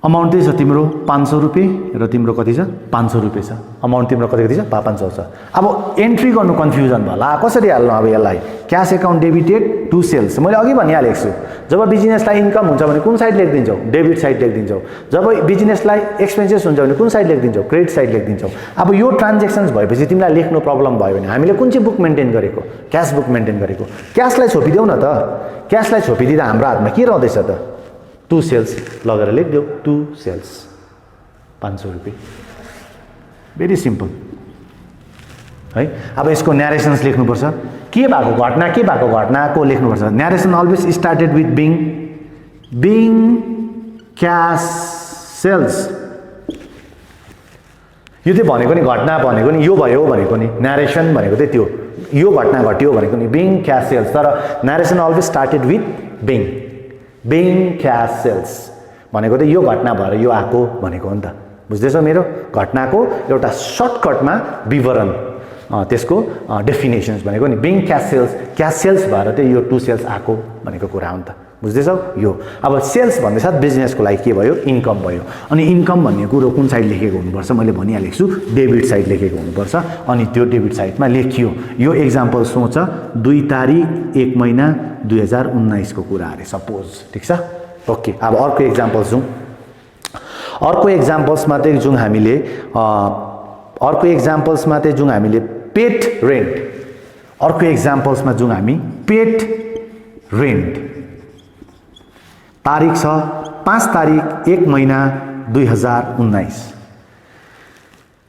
अमाउन्ट चाहिँ छ तिम्रो 500 रुपैयाँ र तिम्रो कति छ 500 रुपैयाँ छ अमाउन्ट तिम्रो कति छ 500 छ अब एन्ट्री गर्नु कन्फ्युजन भयो ला कसरी हाल्नु अब यसलाई cash account debited to sales मैले अघि भनिहालेको छु जब बिजनेसलाई इन्कम हुन्छ भने कुन साइड लेखिदिन्छौ डेबिट साइड लेखिदिन्छौ जब बिजनेसलाई एक्सपेन्सेस हुन्छ भने कुन साइड लेखिदिन्छौ क्रेडिट साइड लेखिदिन्छौ अब यो ट्रान्ज्याक्सन्स भएपछि तिमीलाई लेख्नु प्रब्लम भयो भने हामीले कुन चाहिँ बुक मेन्टेन गरेको क्यास बुक मेन्टेन गरेको क्यासलाई छोपिदेऊ न त क्यासलाई छोपिदिँदा हाम्रो हातमा के रहँदैछ त टु सेल्स लगेर लेखिदेऊ टु सेल्स 500 रुपैयाँ भेरी सिम्पल है अब यसको न्यारेसन्स लेख्नुपर्छ के भएको घटनाको लेख्नुपर्छ narration always started with being cash sales यो चाहिँ भनेको नि घटना भनेको नि यो भयो भनेको नि न्यारेसन भनेको चाहिँ त्यो यो घटना घट्यो भनेको नि बिङ क्यास सेल्स तर narration always started with being cash sales भनेको चाहिँ यो घटना भएर यो आएको भनेको हो नि त बुझ्दैछ मेरो घटनाको एउटा सर्टकटमा विवरण त्यसको डेफिनेसन्स भनेको नि बिङ क्यास सेल्स भएर चाहिँ यो टु सेल्स आएको भनेको कुरा हो नि त बुझ्दैछौ यो अब सेल्स भन्दै साथ बिजनेसको लागि के भयो इन्कम भयो अनि इन्कम भन्ने कुरो कुन साइड लेखेको हुनुपर्छ मैले भनिहालेको छु डेबिट साइड लेखेको हुनुपर्छ अनि त्यो डेबिट साइडमा लेखियो यो एक्जाम्पल सोच 2 तारिक 1 महिना 2019 को कुरा अरे सपोज ठीक छ ओके अब अर्को एक्जाम्पल जाउँ अर्को एक्जाम्पल्समा चाहिँ जुन हामीले पेट रेन्ट अर्को एक्जाम्पल्समा जुन हामी पेट रेन्ट तारिक छ 5 तारिक 1 महिना 2019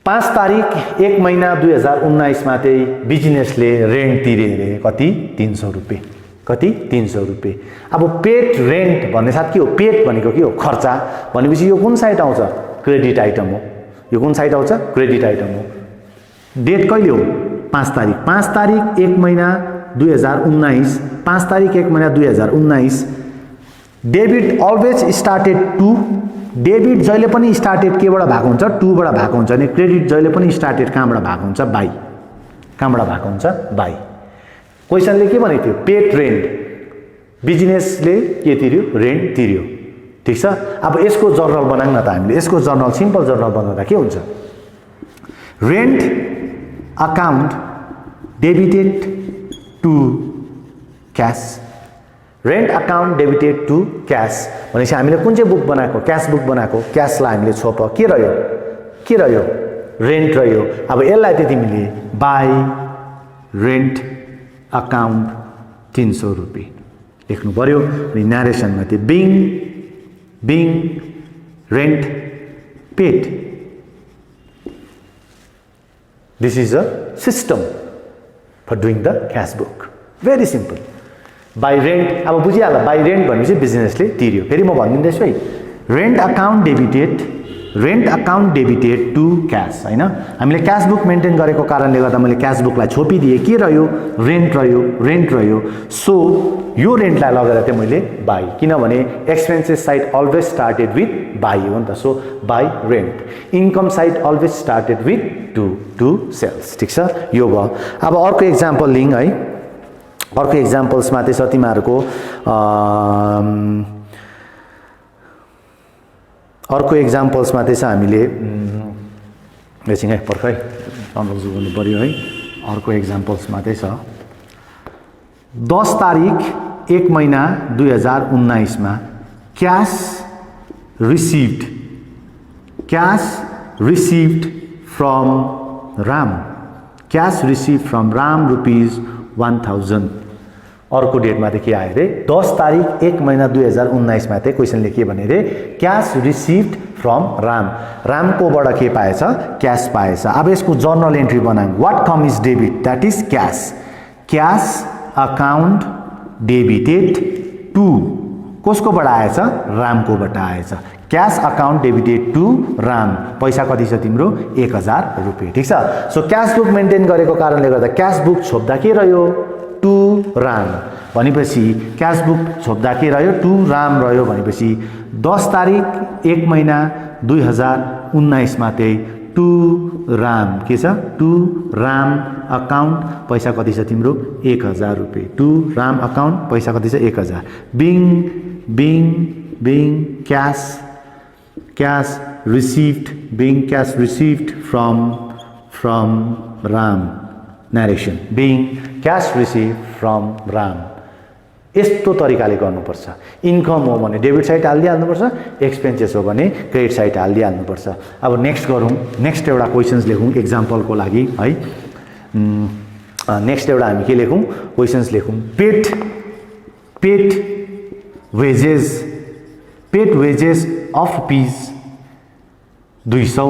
5 तारिक 1 महिना 2019 मा चाहिँ बिजनेसले रेन्ट तिरे रे कति 300 रुपैयाँ कति 300 रुपैयाँ अब पेट रेन्ट भन्ने साथ के हो पेट भनेको के हो खर्चा भनेपछि यो कुन साइड आउँछ क्रेडिट आइटम हो यो कुन साइड आउँछ क्रेडिट आइटम हो डेट कहिले हो 5 तारिक 1 महिना 2019 5 तारिक 1 महिना 2019 debit always started to debit जहिले पनि स्टार्टेड केबाट भएको हुन्छ टुबाट भएको हुन्छ अनि क्रेडिट जहिले पनि स्टार्टेड कहाँबाट भएको हुन्छ बाई कहाँबाट भएको हुन्छ बाई क्वेसनले के भनेको थियो पेट रेन्ट बिजनेसले के तिर्यो रेन्ट तिर्यो ठीक छ अब यसको जर्नल बनाउँ न त हामीले यसको जर्नल सिम्पल जर्नल बनाउँदा के हुन्छ rent account debited to cash rent account debited to cash भनेपछि हामीले कुन चाहिँ बुक बनाएको क्यास बुक बनाएको क्यासलाई हामीले छोप के रह्यो रेन्ट रह्यो अब यसलाई चाहिँ तिमीले बाई रेन्ट अकाउन्ट 300 रुपैयाँ लेख्नु पर्यो अनि न्यारेसनमा त्यो being rent paid this is a system for doing the cash book very simple by rent अब बुझिहाल्ला बाई रेन्ट भनेपछि बिजनेसले तिर्यो फेरि म भनिदिँदैछु है rent account debited to cash हैन हामीले क्यास बुक मेन्टेन गरेको कारणले गर्दा मैले क्यास बुकलाई छोपिदिएँ के रह्यो रेन्ट रह्यो सो यो रेन्टलाई लगेर चाहिँ मैले बाई किनभने expenses side always started with by हो नि त so by rent income side always started with to sales ठीक छ यो भयो अब अर्को एक्जाम्पल लिङ है अर्को एक्जाम्पल्समा चाहिँ छ तिमीहरूको अर्को एक्जाम्पल्समा चाहिँ छ हामीले एकछिन है पर्ख है सम्झ गर्नु पर्यो है अर्को एक्जाम्पल्समा चाहिँ छ 10 तारिक 1 महिना 2019 मा cash received from Ram rupees 1000 अर्को डेटमा चाहिँ के आयो रे 10 तारिक 1 महिना 2019 मा चाहिँ क्वेशनले के भने रे क्यास रिसिभ्ड फ्रम रामकोबाट के पाएछ क्यास पाएछ अब यसको जर्नल एन्ट्री बनाऊ what come is debit that is cash account debited to कसकोबाट आएछ रामकोबाट आएछ cash account debited to Ram पैसा कति छ तिम्रो 1000 रुपैयाँ ठीक छ सो क्यास बुक मेन्टेन गरेको कारणले गर्दा क्यास बुक छोप्दा के रह्यो टु राम भनेपछि क्यास बुक छोप्दा के रह्यो टु राम रह्यो भनेपछि 10 तारिक 1 महिना 2019 मा चाहिँ टु राम के छ टु राम अकाउन्ट पैसा कति छ तिम्रो 1000 रुपैयाँ टु राम अकाउन्ट पैसा कति छ 1000 being cash received from Ram narration being cash received from ram यस्तो तरिकाले गर्नुपर्छ इन्कम हो भने डेबिट साइड हाल्दिहाल्नुपर्छ एक्सपेन्सेस हो भने क्रेडिट साइड हाल्दिहाल्नुपर्छ अब नेक्स्ट गरौँ नेक्स्ट एउटा क्वेशन्स लेखौँ एक्जाम्पलको लागि है नेक्स्ट एउटा हामी के लेखौँ क्वेशन्स लेखौँ paid wages of rupees 200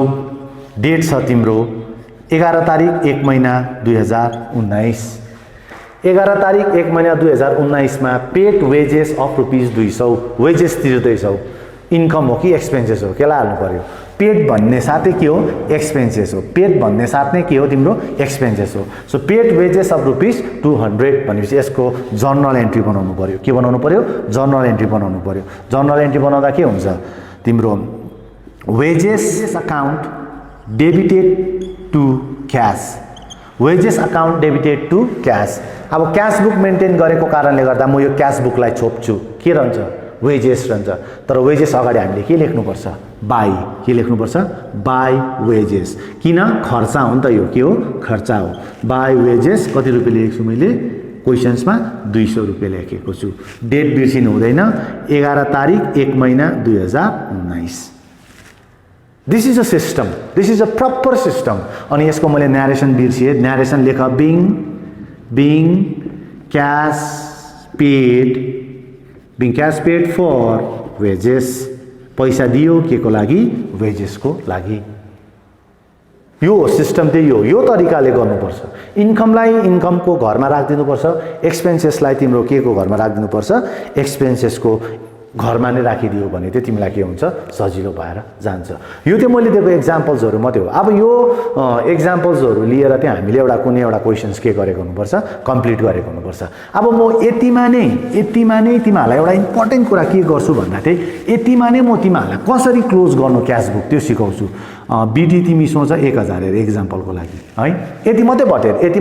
date छ तिम्रो 11 तारिक 1 महिना 2019 11 तारिक 1 महिना 2019 मा paid wages of rupees 200 wages तिर्दैछौ इन्कम हो कि एक्सपेन्सेस हो केलाई हाल्नु पर्यो पेड भन्ने साथै के हो एक्सपेन्सेस हो पेड भन्ने साथ नै के हो तिम्रो एक्सपेन्सेस हो so paid wages of rupees 200 भनेपछि यसको जर्नल एन्ट्री बनाउनु पर्यो के बनाउनु पर्यो जर्नल एन्ट्री बनाउनु पर्यो जर्नल एन्ट्री बनाउँदा के हुन्छ तिम्रो wages account debited to cash wages account debited to cash अब क्यास बुक मेन्टेन गरेको कारणले गर्दा म यो क्यास बुकलाई छोप्छु के रहन्छ वेजेस रहन्छ तर वेजेस अगाडि हामीले के लेख्नुपर्छ बाई के लेख्नुपर्छ बाई वेजेस किन खर्चा हो नि त यो के हो खर्चा हो बाई वेजेस कति रुपैयाँ लेखेको छु मैले क्वेशन्समा 200 रुपैयाँ लेखेको छु डेट बिर्सिनु हुँदैन 11 तारिक 1 महिना 2019 this is a system this is a proper system अनि यसको मैले न्यारेसन बिर्सिएँ न्यारेसन लेख being cash paid for wages पैसा दियो के को लागि वेजेसको लागि यो सिस्टम चाहिँ यो तरिकाले गर्नुपर्छ इन्कमलाई इन्कमको घरमा राखिदिनुपर्छ एक्सपेन्सेसलाई तिम्रो के को घरमा राखिदिनुपर्छ एक्सपेन्सेसको घरमा नै राखिदियो भने चाहिँ तिमीलाई के हुन्छ सजिलो भएर जान्छ यो चाहिँ मैले दिएको एक्जाम्पल्सहरू मात्रै हो अब यो एक्जाम्पल्सहरू लिएर चाहिँ हामीले एउटा कुनै एउटा क्वेशन्स के गरेको हुनुपर्छ कम्प्लिट गरेको हुनुपर्छ अब म यतिमा नै तिमीहरूलाई एउटा इम्पोर्टेन्ट कुरा के गर्छु भन्दा चाहिँ यतिमा नै म तिमीहरूलाई कसरी क्लोज गर्नु क्यास बुक त्यो सिकाउँछु बिडी तिमी सोच 1000 हेर एक्जाम्पलको लागि है यति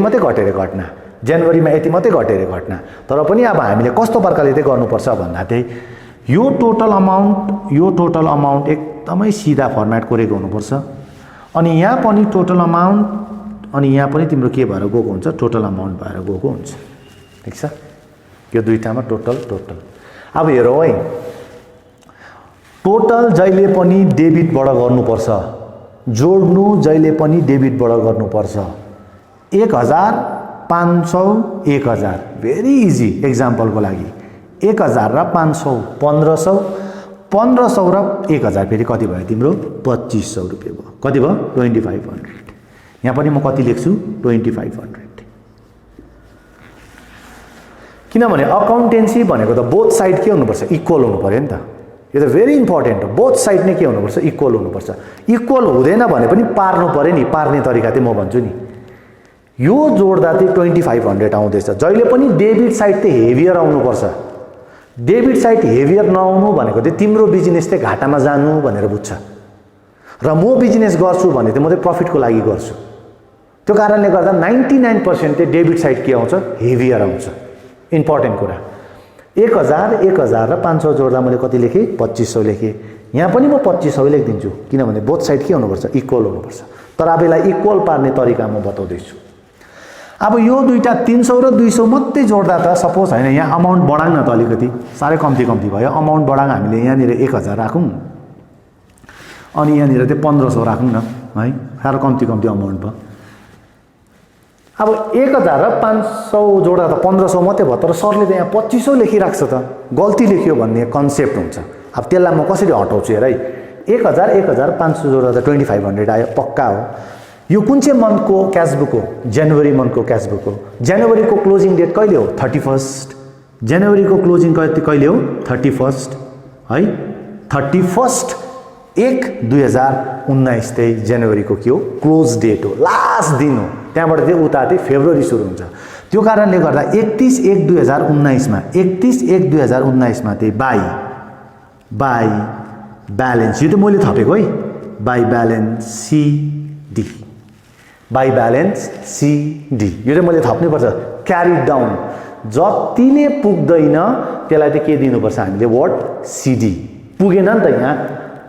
मात्रै घटेर घटना जनवरीमा यति मात्रै घटेर घटना तर पनि अब हामीले कस्तो प्रकारले चाहिँ गर्नुपर्छ भन्दा चाहिँ यो टोटल अमाउन्ट एकदमै सीधा फर्मेट गरेको हुनुपर्छ अनि यहाँ पनि टोटल अमाउन्ट अनि यहाँ पनि तिम्रो के भएर गएको हुन्छ टोटल अमाउन्ट भएर गएको हुन्छ ठीक छ यो दुईटामा टोटल अब हेरौँ है टोटल जहिले पनि डेबिटबाट गर्नुपर्छ जोड्नु जहिले पनि डेबिटबाट गर्नुपर्छ 1500 1000 भेरी इजी एक्जाम्पलको लागि 1000 र 500 1500 1500 र 1000 फेरि कति भयो तिम्रो 2500 रुपैयाँ भयो कति भयो 2500 यहाँ पनि म कति लेख्छु 2500 किनभने अकाउन्टेन्सी भनेको त बोथ साइड के हुनुपर्छ इक्वल हुनु पर्यो नि त यो त भेरी इम्पोर्टेन्ट हो बोथ साइड नै के हुनुपर्छ इक्वल हुनुपर्छ इक्वल हुँदैन भने पनि पार्नु पर्यो नि पार्ने तरिका चाहिँ म भन्छु नि यो जोड्दा चाहिँ 2500 आउँदैछ जहिले पनि डेबिट साइड चाहिँ हेभियर आउनुपर्छ डेबिट साइड हेभियर नआउनु भनेको चाहिँ तिम्रो बिजनेस चाहिँ घाटामा जानु भनेर बुझ्छ र म बिजनेस गर्छु भने चाहिँ म चाहिँ प्रफिटको लागि गर्छु त्यो कारणले गर्दा 99% चाहिँ डेबिट साइड के आउँछ हेभियर आउँछ इम्पोर्टेन्ट कुरा 1000 1000 र 500 जोड्दा मैले कति लेखेँ 2500 लेखेँ यहाँ पनि म 2500 लेखिदिन्छु किनभने बोथ साइड के हुनुपर्छ इक्वल हुनुपर्छ तर अब यसलाई इक्वल पार्ने तरिका म बताउँदैछु अब यो दुईटा 300 र 200 मात्रै जोड्दा त सपोज हैन यहाँ अमाउन्ट बढाउँ न त अलिकति साह्रै कम्ती भयो अमाउन्ट बढाउँ हामीले यहाँनिर 1000 राखौँ अनि यहाँनिर चाहिँ 1500 राखौँ न है साह्रो कम्ती अमाउन्ट भयो अब 1000 र 500 जोड्दा त 1500 मात्रै भयो तर सरले त यहाँ 2500 लेखिराख्छ त गल्ती लेख्यो भन्ने कन्सेप्ट हुन्छ अब त्यसलाई म कसरी हटाउँछु हेर है 1000 500 जोड्दा त 2500 आयो पक्का हो यो कुन चाहिँ मन्थको क्याश बुक हो जनवरी मन्थको क्याश बुक हो जनवरीको क्लोजिङ डेट कहिले हो 31st जनवरीको क्लोजिङ कहिले हो 31st है 31st 1/2019 चाहिँ जनवरीको के हो क्लोज डेट हो लास्ट दिन हो त्यहाँबाट चाहिँ उता चाहिँ फेब्रुअरी सुरु हुन्छ त्यो कारणले गर्दा 31/1/2019 मा 31/1/2019 मा चाहिँ बाई ब्यालेन्स यो त मैले थपेको है बाई ब्यालेन्स CD यो चाहिँ मैले थप्नै पर्छ क्यारी डाउन जति नै पुग्दैन त्यसलाई चाहिँ के दिनुपर्छ हामीले वर्ड CD पुगेन नि त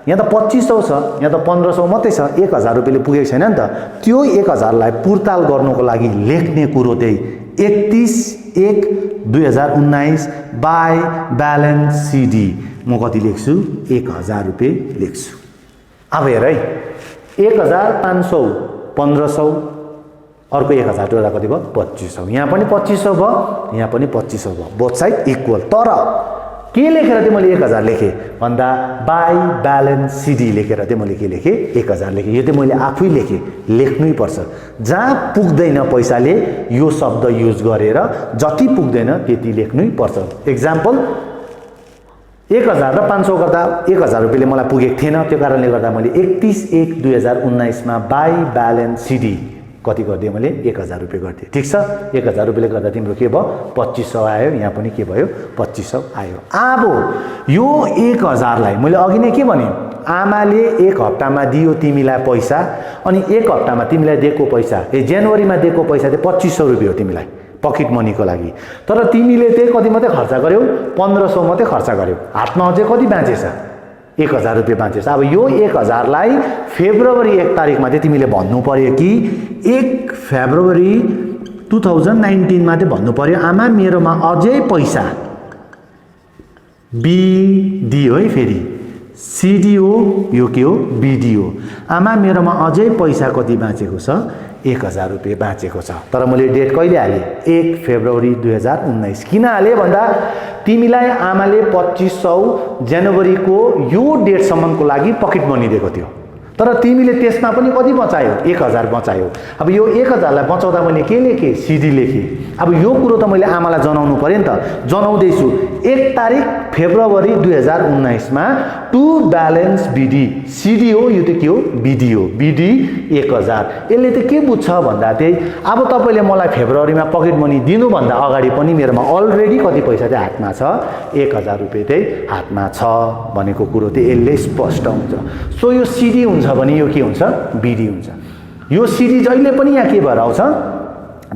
यहाँ त 2500 छ यहाँ त 1500 मात्रै छ 1000 रुपैयाँले पुगेको छैन नि त त्यो 1000 लाई पुर्ताल गर्नको लागि लेख्ने कुरो चाहिँ 31/1/2019 बाई ब्यालेन्स CD म कति लेख्छु 1000 रुपैयाँ लेख्छु अब हेर है 1500 1500 अर्को 1000 जोड्दा कति भयो 2500 यहाँ पनि 2500 भयो यहाँ पनि 2500 भयो बोथ साइड इक्वल तर के लेखेर चाहिँ मैले 1000 लेखेँ भन्दा बाई ब्यालेन्स CD लेखेर चाहिँ मैले के लेखेँ 1000 लेखेँ यो चाहिँ मैले आफै लेखेँ लेख्नै पर्छ जहाँ पुग्दैन पैसाले यो शब्द युज गरेर जति पुग्दैन त्यति लेख्नै पर्छ एक्जाम्पल 1000 र 500 गर्दा 1000 रुपैयाँले मलाई पुगेको थिएन त्यो कारणले गर्दा मैले 31/1/2019 मा बाई ब्यालेन्स CD कति गरिदिएँ मैले 1000 रुपैयाँ गरिदिएँ ठीक छ 1000 रुपैयाँले गर्दा तिम्रो के भयो 2500 आयो यहाँ पनि के भयो 2500 आयो अब यो 1000 लाई मैले अघि नै के भने आमाले एक हप्तामा दियो तिमीलाई पैसा अनि एक हप्तामा तिमीलाई दिएको पैसा जनवरीमा दिएको पैसा चाहिँ 2500 रुपैयाँ हो तिमीलाई पकेट मनीको लागि तर तिमीले चाहिँ कति मात्रै खर्च गर्यौ 1500 मात्रै खर्च गर्यौ हातमा अझै कति बाँचेछ 1000 रुपैयाँ बाँचेछ अब यो 1000 लाई फेब्रुअरी 1 तारिखमा चाहिँ तिमीले भन्नु पर्यो कि 1 फेब्रुअरी 2019 मा चाहिँ भन्नु पर्यो आमा मेरोमा अझै पैसा BD हो है फेरि CD हो यो के हो BD हो आमा मेरोमा अझै पैसा कति बाँचेको छ 1000 रुपैयाँ बाँचेको छ तर मैले डेट कहिले हालेँ 1 फेब्रुअरी 2019 किन हालेँ भन्दा तिमीलाई आमाले 2500 जनवरीको यो डेटसम्मको लागि पकेट मनी दिएको थियो तर तिमीले त्यसमा पनि कति बचायौ 1000 बचायौ अब यो 1000 लाई बचाउँदा मैले के लेखेँ CD लेखेँ अब यो कुरो त मैले आमालाई जनाउनु पर्यो नि त जनाउँदैछु 1 तारिख फेब्रुअरी 2019 मा टु ब्यालेन्स BD CD हो यो त के हो BD हो BD 1000 यसले त के बुझ्छ भन्दा चाहिँ अब तपाईले मलाई फेब्रुअरीमा पकेट मनी दिनु भन्दा अगाडि पनि मेरोमा अलरेडी कति पैसा चाहिँ हातमा छ 1000 रुपैयाँ चाहिँ हातमा छ भनेको कुरो चाहिँ यसले स्पष्ट हुन्छ सो यो CD हुन्छ भने यो के हुन्छ BD हुन्छ यो CD जहिले पनि यहाँ के भएर आउँछ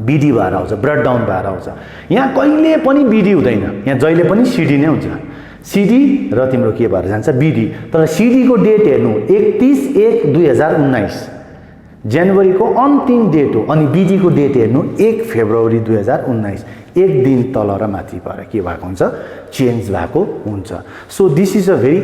BD भएर आउँछ ब्रेक डाउन भएर आउँछ यहाँ कहिले पनि BD हुँदैन यहाँ जहिले पनि CD नै हुन्छ CD र तिम्रो के भएर जान्छ BD तर CD को डेट हेर्नु 31/1/2019 जनवरी को अन्तिम डेट हो अनि BD को डेट हेर्नु 1 फेब्रुअरी 2019 एक दिन तल र माथि भएर के भएको हुन्छ चेन्ज भएको हुन्छ so this is a very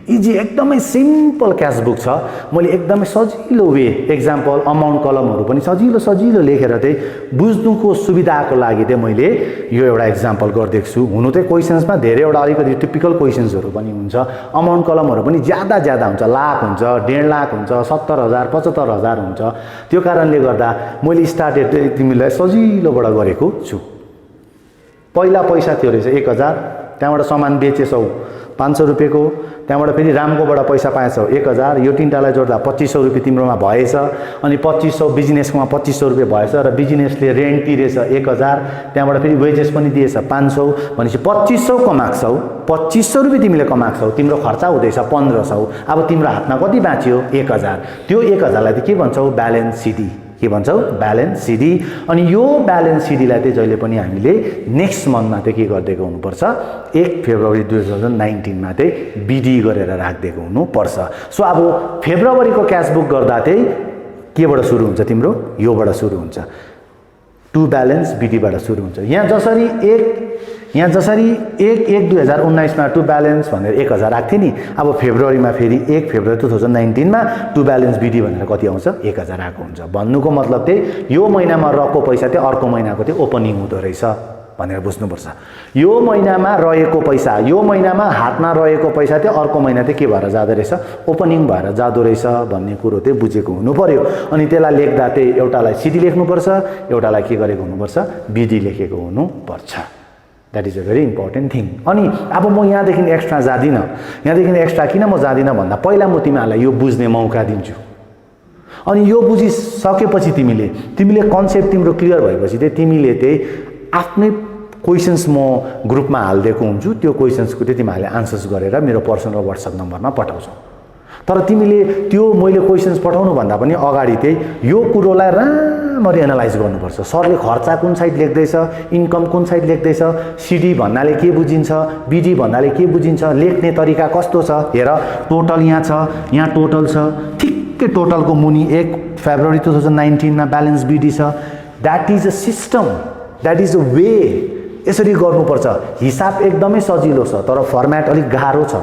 easy एकदमै सिम्पल क्यास बुक छ मैले एकदमै सजिलो वे एक्जाम्पल अमाउन्ट कलमहरू पनि सजिलो लेखेर चाहिँ बुझ्नुको सुविधाको लागि चाहिँ मैले यो एउटा एक्जाम्पल गरिदिएको छु हुनु चाहिँ क्वेसन्समा धेरैवटा अलिकति टिपिकल क्वेसन्सहरू पनि हुन्छ अमाउन्ट कलमहरू पनि ज्यादा हुन्छ लाख हुन्छ 1.5 लाख हुन्छ 70,000 75,000 हुन्छ त्यो कारणले गर्दा मैले स्टार्टेड तिमीलाई सजिलोबाट गरेको छु पहिला पैसा थियो रहेछ 1000 त्यहाँबाट सामान बेचेछौ 500 रुपैयाँको त्यहाँबाट फेरि रामकोबाट पैसा पाएछौ 1000 यो तीनटालाई जोड्दा 2500 रुपैयाँ तिम्रोमा भएछ अनि 2500 बिजनेसकोमा 2500 रुपैयाँ भएछ र बिजनेसले रेन्ट तिरेछ 1000 त्यहाँबाट फेरि वेजेस पनि दिएछ 500 भनेपछि 2500 कमाक्छौ 2500 रुपैयाँ तिमीले कमाक्छौ तिम्रो खर्च हुँदैछ 1500 अब तिम्रो हातमा कति बाँच्यो 1000 त्यो 1000 लाई के भन्छौ ब्यालेन्स सिडी के भन्छौ ब्यालेन्स सिडी अनि यो ब्यालेन्स सिडीलाई चाहिँ जहिले पनि हामीले नेक्स्ट मन्थमा चाहिँ के गर्दिएको हुनुपर्छ 1 फेब्रुअरी 2019 मा चाहिँ बिडी गरेर राख्दिएको हुनुपर्छ सो अब फेब्रुअरीको क्याश बुक गर्दा चाहिँ केबाट सुरु हुन्छ तिम्रो योबाट सुरु हुन्छ टु ब्यालेन्स बिडीबाट सुरु हुन्छ यहाँ जसरी 1/1/2019 मा टु ब्यालेन्स भनेर 1000 राख्थे नि अब फेब्रुअरीमा फेरि 1 फेब्रुअरी 2019 मा टु ब्यालेन्स बिडी भनेर कति आउँछ 1000 आएको हुन्छ भन्नुको मतलब चाहिँ यो महिनामा रहेको पैसा चाहिँ अर्को महिनाको चाहिँ ओपनिङ हुँदो रहेछ भनेर बुझ्नुपर्छ यो महिनामा रहेको पैसा यो महिनामा हातमा रहेको पैसा चाहिँ अर्को महिना चाहिँ के भएर जाँदो रहेछ ओपनिङ भएर जाँदो रहेछ भन्ने कुरो चाहिँ बुझेको हुनु पर्यो अनि त्यसलाई लेख्दा चाहिँ एउटालाई सिडी लेख्नुपर्छ एउटालाई के गरेको हुनुपर्छ बिडी लेखेको हुनुपर्छ that is a very important thing अनि अब म यहाँदेखि एक्स्ट्रा जादिनँ यहाँदेखि एक्स्ट्रा किन म जादिनँ भन्दा पहिला म तिमीहरूलाई यो बुझ्ने मौका दिन्छु अनि यो बुझिसकेपछि तिमीले कन्सेप्ट तिम्रो क्लियर भएपछि चाहिँ तिमीले चाहिँ आफ्नै क्वेसन्स म ग्रुपमा हालिदिएको हुन्छु त्यो क्वेसन्सको चाहिँ तिमीहरूले आन्सर्स गरेर मेरो पर्सनल व्हाट्सएप नम्बरमा पठाउँछौ तर तिमीले त्यो मैले क्वेसन्स पठाउनु भन्दा पनि अगाडि चाहिँ यो कुरोलाई राम्ररी एनालाइज गर्नुपर्छ सरले खर्च कुन साइड लेख्दैछ इन्कम कुन साइड लेख्दैछ सिडी भन्नाले के बुझिन्छ बिडी भन्नाले के बुझिन्छ लेख्ने तरिका कस्तो छ हेर टोटल यहाँ टोटल छ ठिक्कै टोटलको मुनि 1 फेब्रुअरी 2019 मा ब्यालेन्स बिडी छ that is a system that is a way यसरी गर्नुपर्छ हिसाब एकदमै सजिलो छ तर फर्म्याट अलिक गाह्रो छ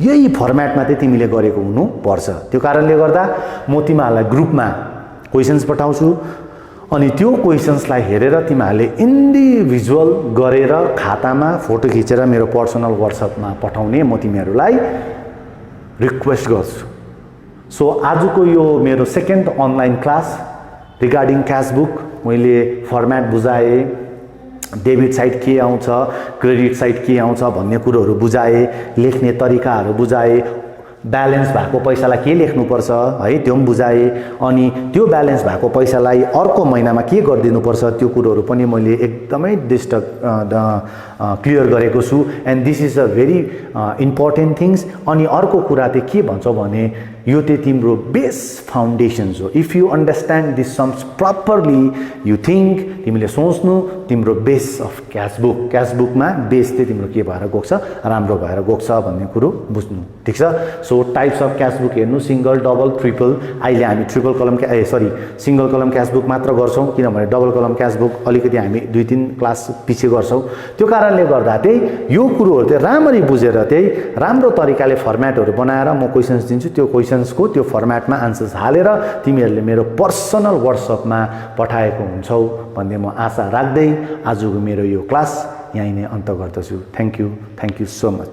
यही फर्म्याटमा चाहिँ तिमीले गरेको हुनुपर्छ त्यो कारणले गर्दा म तिमीहरूलाई ग्रुपमा क्वेसन्स पठाउँछु अनि त्यो क्वेसन्सलाई हेरेर तिमीहरूले इन्डिभिजुअल गरेर खातामा फोटो खिचेर मेरो पर्सनल व्हाट्सएपमा पठाउने म तिमीहरूलाई रिक्वेस्ट गर्छु सो आजको यो मेरो second online class regarding cash book मैले फर्म्याट बुझाएँ डेबिट साइड के आउँछ क्रेडिट साइड के आउँछ भन्ने कुरोहरू बुझाए लेख्ने तरिकाहरू बुझाए ब्यालेन्स भएको पैसालाई के लेख्नुपर्छ है त्यो पनि बुझाए अनि त्यो ब्यालेन्स भएको पैसालाई अर्को महिनामा के गरिदिनुपर्छ त्यो कुरोहरू पनि मैले एकदमै क्लियर गरेको छु and this is a very important things अनि अर्को कुरा चाहिँ के भन्छौ भने यो चाहिँ तिम्रो बेस फाउन्डेसन्स हो if you understand this sums properly you think तिमीले सोच्नु तिम्रो बेस अफ क्यास बुकमा बेस चाहिँ तिम्रो के भएर गएको छ राम्रो भएर गएको छ भन्ने कुरो बुझ्नु ठिक छ so types of cash book हेर्नु सिंगल डबल ट्रिपल अहिले हामी ट्रिपल कलम सिंगल कलम क्यास बुक मात्र गर्छौं किनभने डबल कलम क्यास बुक अलिकति हामी 2-3 क्लास पछि गर्छौं त्यो कारणले गर्दा चाहिँ यो कुरोहरु चाहिँ राम्ररी बुझेर चाहिँ राम्रो तरिकाले फर्म्याटहरु बनाएर म क्वेशन्स दिन्छु त्यो क्वेशन्सको त्यो फर्म्याटमा आन्सर्स हालेर तिमीहरूले मेरो पर्सनल व्हाट्सएपमा पठाएको हुन्छौ भन्ने म आशा राख्दै आजको मेरो यो क्लास यही नै अन्त गर्दछु थ्यांक यू सो मच